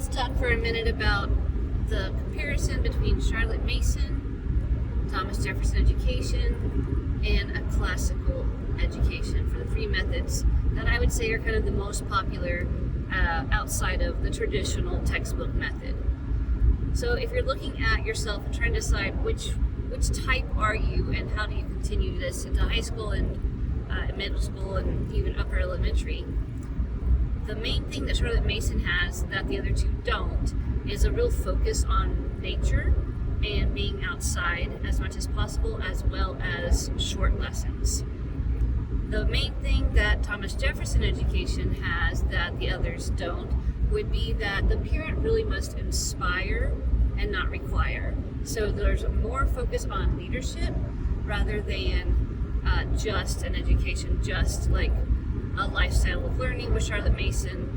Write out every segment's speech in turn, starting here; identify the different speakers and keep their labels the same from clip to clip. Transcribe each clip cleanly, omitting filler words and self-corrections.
Speaker 1: Let's talk for a minute about the comparison between Charlotte Mason, Thomas Jefferson education, and a classical education for the three methods that I would say are kind of the most popular outside of the traditional textbook method. So if you're looking at yourself and trying to decide which type are you and how do you continue this into high school and middle school and even upper elementary, the main thing that Charlotte Mason has that the other two don't is a real focus on nature and being outside as much as possible, as well as short lessons. The main thing that Thomas Jefferson education has that the others don't would be that the parent really must inspire and not require. So there's more focus on leadership rather than just an education, just like a lifestyle of learning with Charlotte Mason,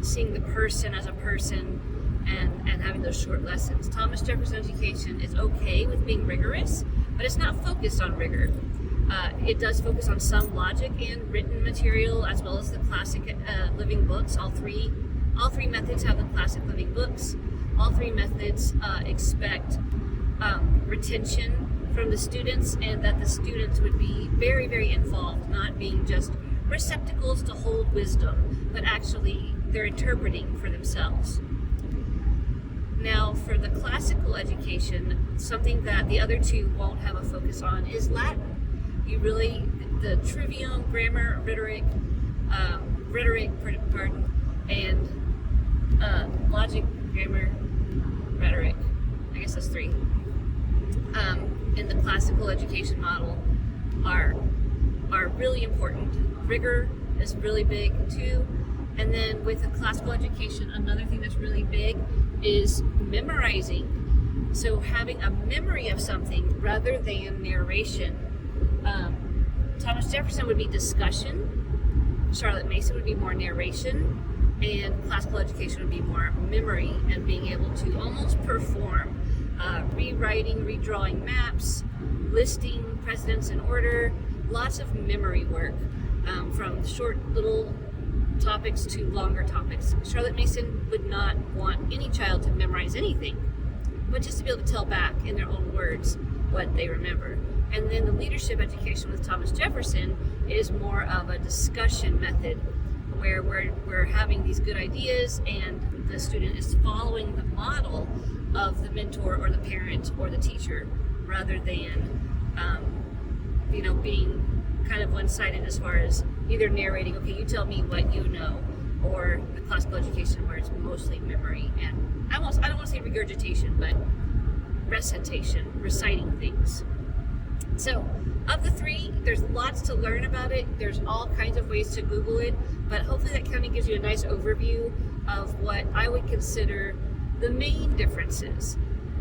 Speaker 1: seeing the person as a person and having those short lessons. Thomas Jefferson education is okay with being rigorous, but it's not focused on rigor. It does focus on some logic and written material, as well as the classic living books. All three methods have the classic living books. All three methods expect retention from the students, and that the students would be very, very involved, not being just receptacles to hold wisdom, but actually they're interpreting for themselves. Now, for the classical education, something that the other two won't have a focus on is Latin. The trivium, grammar, rhetoric, and logic, grammar, rhetoric. I guess that's three. In the classical education model are really important. Rigor is really big too. And then with the classical education, another thing that's really big is memorizing. So having a memory of something rather than narration. Thomas Jefferson would be discussion, Charlotte Mason would be more narration, and classical education would be more memory and being able to almost perform, rewriting, redrawing maps, listing presidents in order, lots of memory work, from short little topics to longer topics. Charlotte Mason would not want any child to memorize anything, but just to be able to tell back in their own words what they remember. And then the leadership education with Thomas Jefferson is more of a discussion method where we're having these good ideas and the student is following the model of the mentor or the parent or the teacher rather than being kind of one-sided as far as either narrating, okay, you tell me what you know, or the classical education where it's mostly memory and I don't want to say regurgitation, but recitation, reciting things. So, of the three, there's lots to learn about it. There's all kinds of ways to Google it, but hopefully that kind of gives you a nice overview of what I would consider the main differences.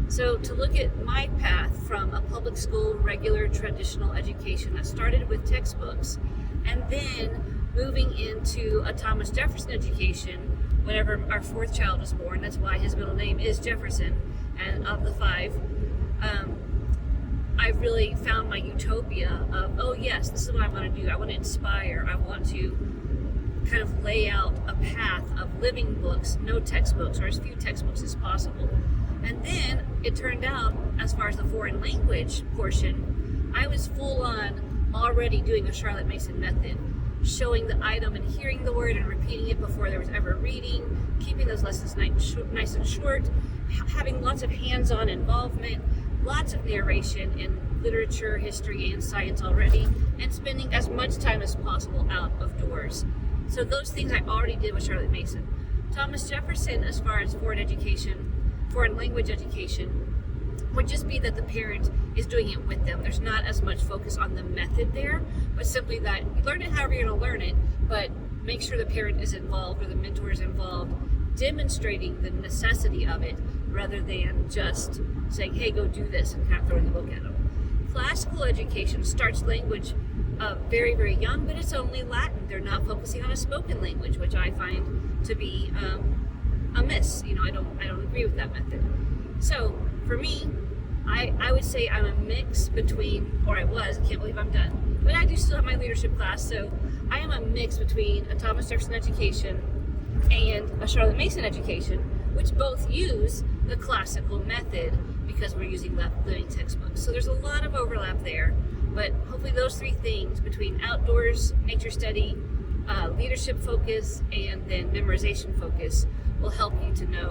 Speaker 1: So, to look at my path from a public school, regular, traditional education that started with textbooks, and then moving into a Thomas Jefferson education whenever our fourth child was born. That's why his middle name is Jefferson, and of the five, I really found my utopia of, oh yes, this is what I want to do. I want to inspire. I want to kind of lay out a path of living books, no textbooks, or as few textbooks as possible. And then it turned out, as far as the foreign language portion, I was full on already doing a Charlotte Mason method, showing the item and hearing the word and repeating it before there was ever reading, keeping those lessons nice and short, having lots of hands-on involvement, lots of narration in literature, history, and science already, and spending as much time as possible out of doors. So those things I already did with Charlotte Mason. Thomas Jefferson, as far as foreign language education, would just be that the parent is doing it with them. There's not as much focus on the method there, but simply that you learn it however you're going to learn it, but make sure the parent is involved or the mentor is involved, demonstrating the necessity of it rather than just saying, hey, go do this and kind of throwing the book at them. Classical education starts language very, very young, but it's only Latin. They're not focusing on a spoken language, which I find to be a miss. I don't agree with that method. So for me, I would say I'm a mix between, or I was, I can't believe I'm done, but I do still have my leadership class, so I am a mix between a Thomas Jefferson education and a Charlotte Mason education, which both use the classical method because we're using living textbooks. So there's a lot of overlap there, but hopefully those three things between outdoors, nature study, leadership focus, and then memorization focus will help you to know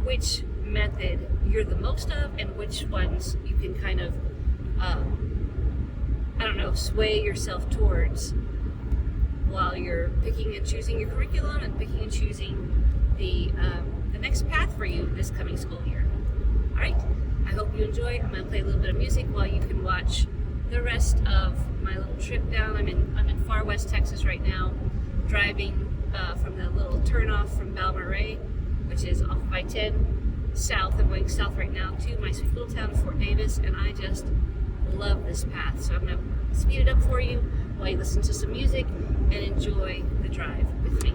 Speaker 1: which method you're the most of and which ones you can kind of, sway yourself towards while you're picking and choosing your curriculum and picking and choosing the next path for you this coming school year. All right, I hope you enjoy. I'm going to play a little bit of music while you can watch the rest of my little trip down. I'm in far west Texas right now, driving from the little turnoff from Balmaray, which is off of I-10 south. I'm going south right now to my sweet little town of Fort Davis, and I just love this path. So I'm going to speed it up for you while you listen to some music and enjoy the drive with me.